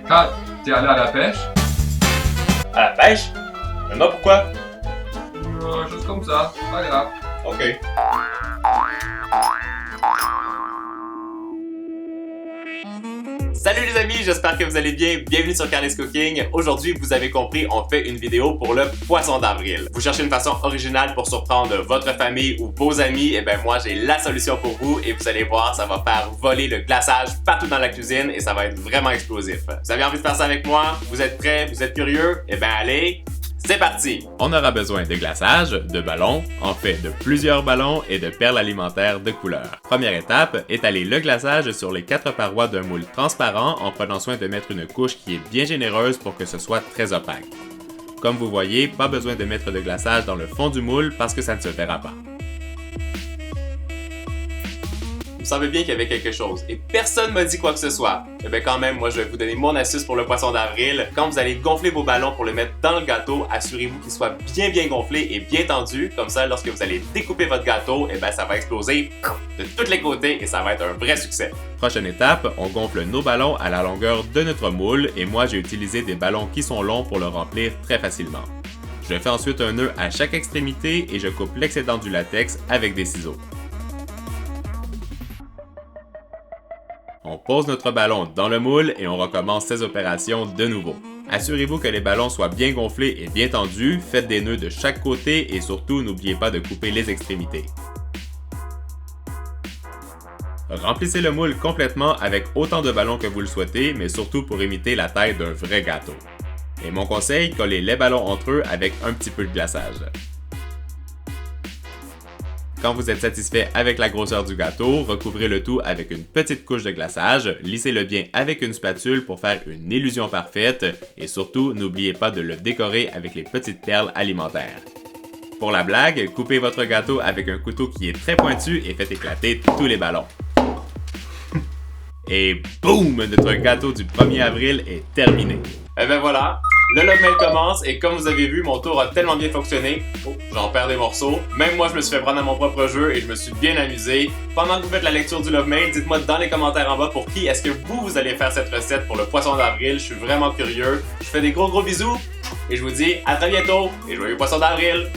Kat, t'es allé à la pêche? À la pêche? Mais non, pourquoi? Juste comme ça, pas grave. Ok. Salut les amis, j'espère que vous allez bien. Bienvenue sur Carly's Cooking. Aujourd'hui, vous avez compris, on fait une vidéo pour le poisson d'avril. Vous cherchez une façon originale pour surprendre votre famille ou vos amis, et bien moi j'ai la solution pour vous et vous allez voir, ça va faire voler le glaçage partout dans la cuisine et ça va être vraiment explosif. Vous avez envie de faire ça avec moi? Vous êtes prêts? Vous êtes curieux? Et bien allez, c'est parti! On aura besoin de glaçage, de ballons, en fait de plusieurs ballons et de perles alimentaires de couleur. Première étape, étaler le glaçage sur les 4 parois d'un moule transparent en prenant soin de mettre une couche qui est bien généreuse pour que ce soit très opaque. Comme vous voyez, pas besoin de mettre de glaçage dans le fond du moule parce que ça ne se verra pas. Vous savez bien qu'il y avait quelque chose et personne m'a dit quoi que ce soit. Et bien quand même, moi je vais vous donner mon astuce pour le poisson d'avril. Quand vous allez gonfler vos ballons pour le mettre dans le gâteau, assurez-vous qu'il soit bien gonflé et bien tendu. Comme ça, lorsque vous allez découper votre gâteau, et bien ça va exploser de tous les côtés et ça va être un vrai succès. Prochaine étape, on gonfle nos ballons à la longueur de notre moule et moi j'ai utilisé des ballons qui sont longs pour le remplir très facilement. Je fais ensuite un nœud à chaque extrémité et je coupe l'excédent du latex avec des ciseaux. On pose notre ballon dans le moule et on recommence ces opérations de nouveau. Assurez-vous que les ballons soient bien gonflés et bien tendus, faites des nœuds de chaque côté et surtout n'oubliez pas de couper les extrémités. Remplissez le moule complètement avec autant de ballons que vous le souhaitez, mais surtout pour imiter la taille d'un vrai gâteau. Et mon conseil, collez les ballons entre eux avec un petit peu de glaçage. Quand vous êtes satisfait avec la grosseur du gâteau, recouvrez le tout avec une petite couche de glaçage, lissez-le bien avec une spatule pour faire une illusion parfaite et surtout, n'oubliez pas de le décorer avec les petites perles alimentaires. Pour la blague, coupez votre gâteau avec un couteau qui est très pointu et faites éclater tous les ballons. Et boum! Notre gâteau du 1er avril est terminé. Et ben voilà, le Love Mail commence et comme vous avez vu, mon tour a tellement bien fonctionné. Oh, j'en perds des morceaux. Même moi, je me suis fait prendre à mon propre jeu et je me suis bien amusé. Pendant que vous faites la lecture du Love Mail, dites-moi dans les commentaires en bas pour qui est-ce que vous allez faire cette recette pour le poisson d'avril. Je suis vraiment curieux. Je fais des gros bisous et je vous dis à très bientôt et joyeux poisson d'avril!